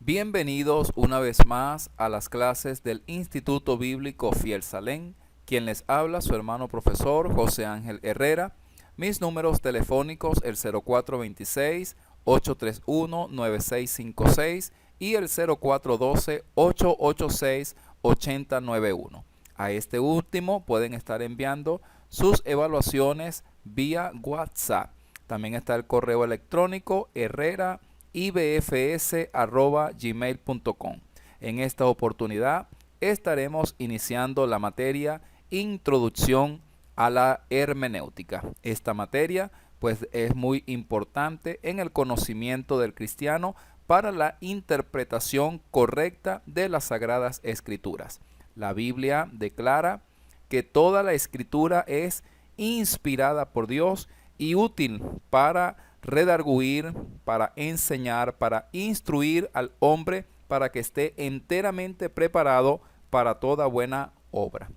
Bienvenidos una vez más a las clases del Instituto Bíblico Fiel Salem. Quien les habla, su hermano profesor José Ángel Herrera. Mis números telefónicos, el 0426-831-9656 y el 0412-886-8091. A este último pueden estar enviando sus evaluaciones vía WhatsApp. También está el correo electrónico herrera.ibfs@gmail.com. En esta oportunidad estaremos iniciando la materia Introducción a la Hermenéutica. Esta materia pues es muy importante en el conocimiento del cristiano para la interpretación correcta de las Sagradas Escrituras. La Biblia declara que toda la Escritura es inspirada por Dios y útil para redarguir, para enseñar, para instruir al hombre para que esté enteramente preparado para toda buena obra.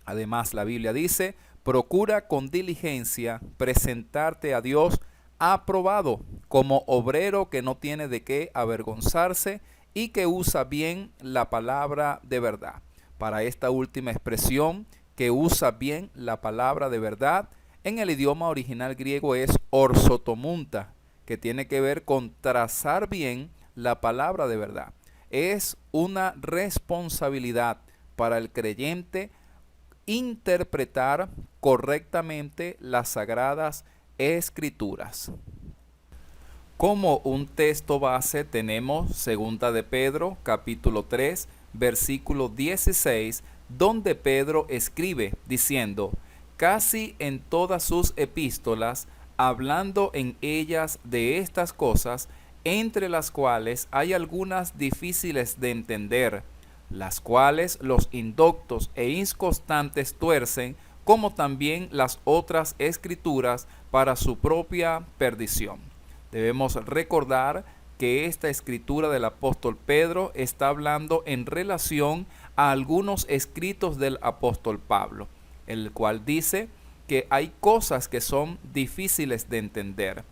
Además, la Biblia dice: procura con diligencia presentarte a Dios aprobado, como obrero que no tiene de qué avergonzarse y que usa bien la palabra de verdad. Para esta última expresión, que usa bien la palabra de verdad, en el idioma original griego es orsotomunta, que tiene que ver con trazar bien la palabra de verdad. Es una responsabilidad para el creyente interpretar correctamente las Sagradas Escrituras. Como un texto base tenemos Segunda de Pedro, capítulo 3, versículo 16, donde Pedro escribe diciendo: casi en todas sus epístolas, hablando en ellas de estas cosas, entre las cuales hay algunas difíciles de entender, las cuales los indoctos e inconstantes tuercen, como también las otras escrituras, para su propia perdición. Debemos recordar que esta escritura del apóstol Pedro está hablando en relación a algunos escritos del apóstol Pablo, el cual dice que hay cosas que son difíciles de entender.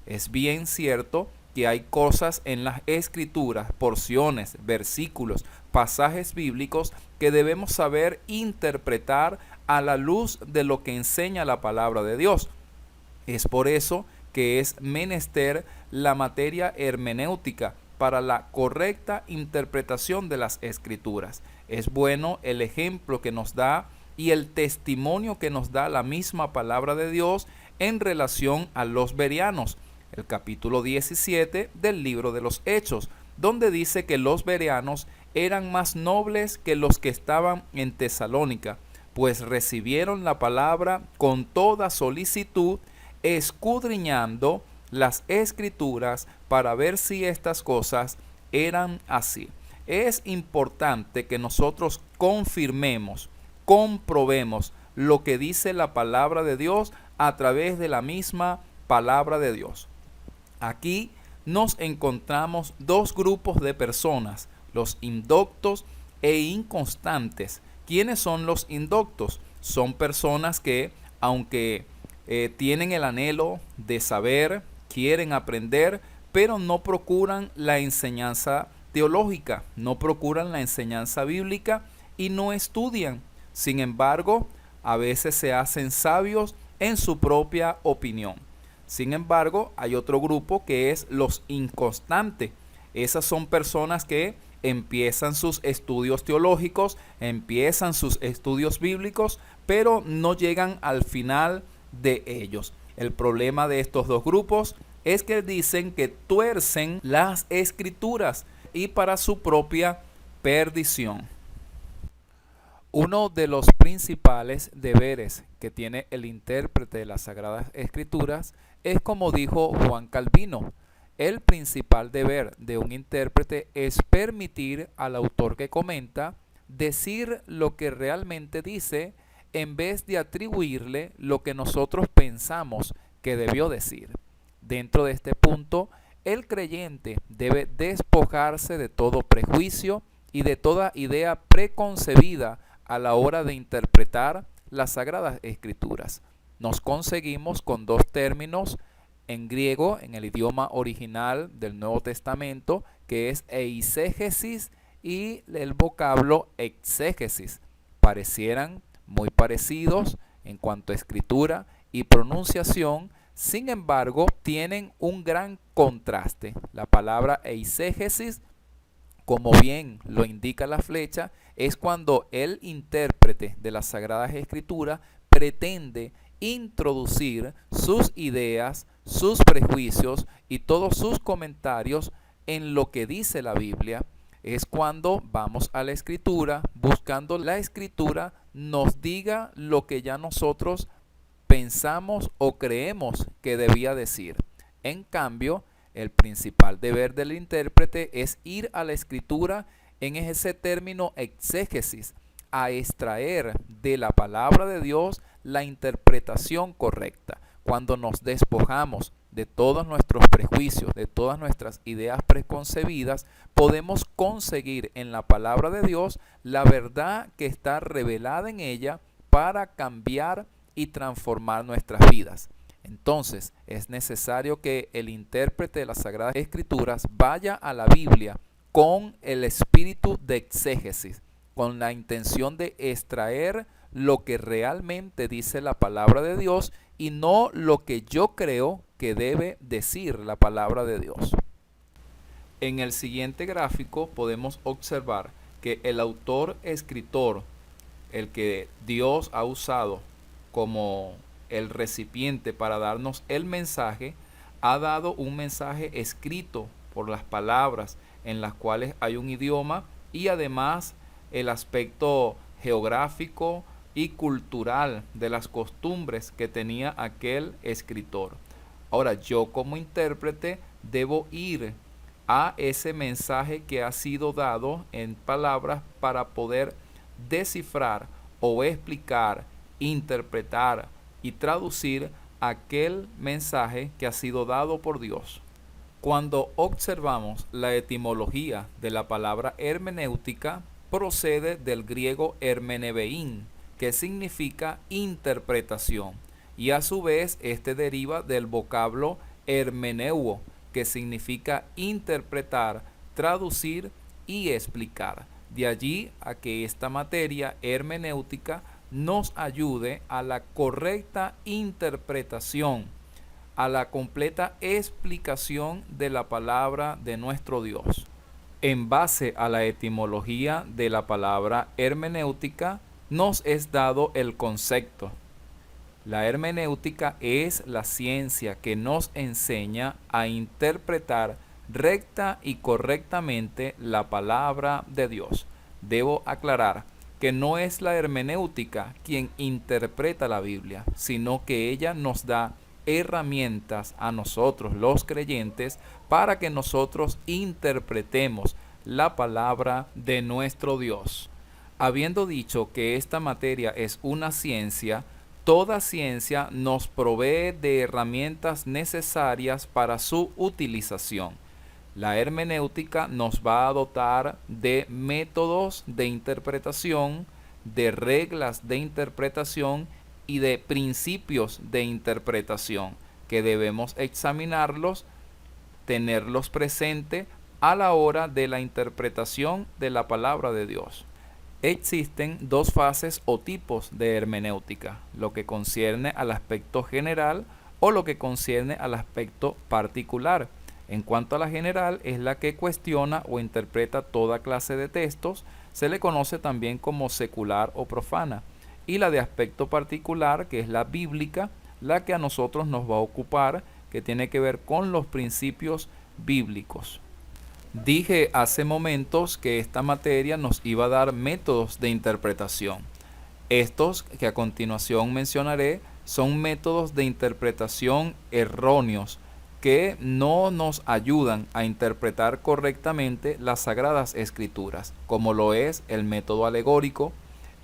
Es bien cierto que hay cosas en las escrituras, porciones, versículos, pasajes bíblicos que debemos saber interpretar a la luz de lo que enseña la palabra de Dios. Es por eso que es menester la materia hermenéutica para la correcta interpretación de las escrituras. Es bueno el ejemplo que nos da y el testimonio que nos da la misma palabra de Dios en relación a los bereanos, el capítulo 17 del libro de los Hechos, donde dice que los bereanos eran más nobles que los que estaban en Tesalónica, pues recibieron la palabra con toda solicitud, escudriñando las escrituras para ver si estas cosas eran así. Es importante que nosotros confirmemos, comprobemos lo que dice la palabra de Dios a través de la misma palabra de Dios. Aquí nos encontramos dos grupos de personas, los indoctos e inconstantes. ¿Quiénes son los indoctos? Son personas que, aunque tienen el anhelo de saber, quieren aprender, pero no procuran la enseñanza teológica, no procuran la enseñanza bíblica y no estudian. Sin embargo, a veces se hacen sabios en su propia opinión. Sin embargo, hay otro grupo que es los inconstantes. Esas son personas que empiezan sus estudios teológicos, empiezan sus estudios bíblicos, pero no llegan al final de ellos. El problema de estos dos grupos es que dicen que tuercen las escrituras y para su propia perdición. Uno de los principales deberes que tiene el intérprete de las Sagradas Escrituras es, como dijo Juan Calvino, el principal deber de un intérprete es permitir al autor que comenta decir lo que realmente dice, en vez de atribuirle lo que nosotros pensamos que debió decir. Dentro de este punto, el creyente debe despojarse de todo prejuicio y de toda idea preconcebida a la hora de interpretar las Sagradas Escrituras. Nos conseguimos con dos términos en griego, en el idioma original del Nuevo Testamento, que es eisegesis, y el vocablo exégesis. Parecieran muy parecidos en cuanto a escritura y pronunciación, sin embargo, tienen un gran contraste. La palabra eisegesis, como bien lo indica la flecha, es cuando el intérprete de las Sagradas Escrituras pretende introducir sus ideas, sus prejuicios y todos sus comentarios en lo que dice la Biblia. Es cuando vamos a la Escritura, buscando la Escritura nos diga lo que ya nosotros pensamos o creemos que debía decir. En cambio, el principal deber del intérprete es ir a la Escritura en ese término exégesis, a extraer de la palabra de Dios la interpretación correcta. Cuando nos despojamos de todos nuestros prejuicios, de todas nuestras ideas preconcebidas, podemos conseguir en la palabra de Dios la verdad que está revelada en ella para cambiar y transformar nuestras vidas. Entonces, es necesario que el intérprete de las Sagradas Escrituras vaya a la Biblia con el espíritu de exégesis, con la intención de extraer lo que realmente dice la palabra de Dios y no lo que yo creo que debe decir la palabra de Dios. En el siguiente gráfico podemos observar que el autor escritor, el que Dios ha usado como el recipiente para darnos el mensaje, ha dado un mensaje escrito por las palabras en las cuales hay un idioma y además el aspecto geográfico y cultural de las costumbres que tenía aquel escritor. Ahora, yo como intérprete debo ir a ese mensaje que ha sido dado en palabras para poder descifrar o explicar, interpretar y traducir aquel mensaje que ha sido dado por Dios. Cuando observamos la etimología de la palabra hermenéutica, procede del griego hermenebeín, que significa interpretación, y a su vez este deriva del vocablo hermeneuo, que significa interpretar, traducir y explicar. De allí a que esta materia hermenéutica nos ayude a la correcta interpretación, a la completa explicación de la palabra de nuestro Dios. En base a la etimología de la palabra hermenéutica, nos es dado el concepto. La hermenéutica es la ciencia que nos enseña a interpretar recta y correctamente la palabra de Dios. Debo aclarar que no es la hermenéutica quien interpreta la Biblia, sino que ella nos da herramientas a nosotros los creyentes para que nosotros interpretemos la palabra de nuestro Dios. Habiendo dicho que esta materia es una ciencia, toda ciencia nos provee de herramientas necesarias para su utilización. La hermenéutica nos va a dotar de métodos de interpretación, de reglas de interpretación y de principios de interpretación que debemos examinarlos, tenerlos presentes a la hora de la interpretación de la palabra de Dios. Existen dos fases o tipos de hermenéutica, lo que concierne al aspecto general o lo que concierne al aspecto particular. En cuanto a la general, es la que cuestiona o interpreta toda clase de textos, se le conoce también como secular o profana. Y la de aspecto particular, que es la bíblica, la que a nosotros nos va a ocupar, que tiene que ver con los principios bíblicos. Dije hace momentos que esta materia nos iba a dar métodos de interpretación. Estos que a continuación mencionaré son métodos de interpretación erróneos que no nos ayudan a interpretar correctamente las Sagradas Escrituras, como lo es el método alegórico,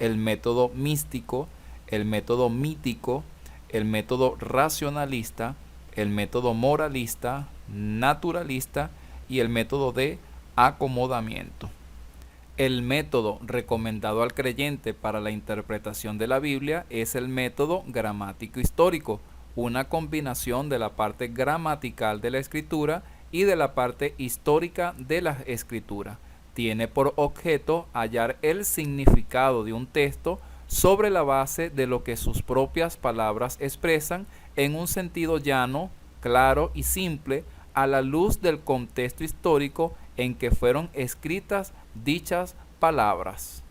el método místico, el método mítico, el método racionalista, el método moralista, naturalista y el método de acomodamiento. El método recomendado al creyente para la interpretación de la Biblia es el método gramático histórico, una combinación de la parte gramatical de la escritura y de la parte histórica de la escritura. Tiene por objeto hallar el significado de un texto sobre la base de lo que sus propias palabras expresan en un sentido llano, claro y simple, a la luz del contexto histórico en que fueron escritas dichas palabras.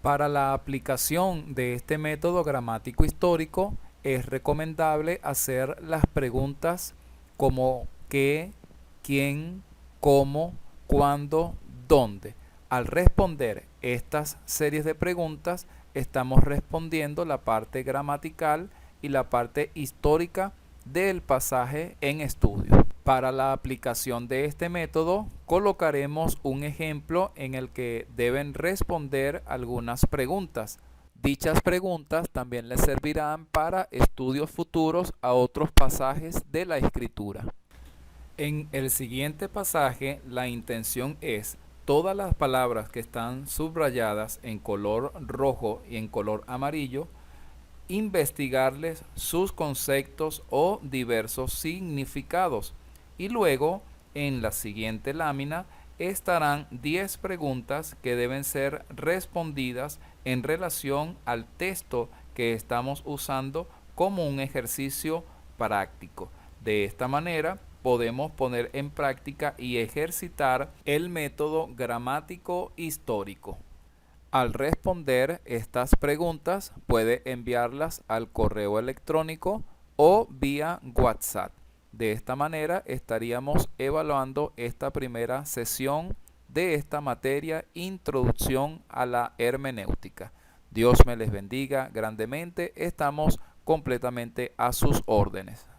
Para la aplicación de este método gramático histórico es recomendable hacer las preguntas como qué, quién, cómo, cuándo, dónde. Al responder estas series de preguntas, estamos respondiendo la parte gramatical y la parte histórica del pasaje en estudio. Para la aplicación de este método, colocaremos un ejemplo en el que deben responder algunas preguntas. Dichas preguntas también les servirán para estudios futuros a otros pasajes de la Escritura. En el siguiente pasaje, la intención es todas las palabras que están subrayadas en color rojo y en color amarillo, investigarles sus conceptos o diversos significados. Y luego, en la siguiente lámina, estarán 10 preguntas que deben ser respondidas en relación al texto que estamos usando como un ejercicio práctico. De esta manera, podemos poner en práctica y ejercitar el método gramático histórico. Al responder estas preguntas, puede enviarlas al correo electrónico o vía WhatsApp. De esta manera estaríamos evaluando esta primera sesión de esta materia, Introducción a la Hermenéutica. Dios me les bendiga grandemente. Estamos completamente a sus órdenes.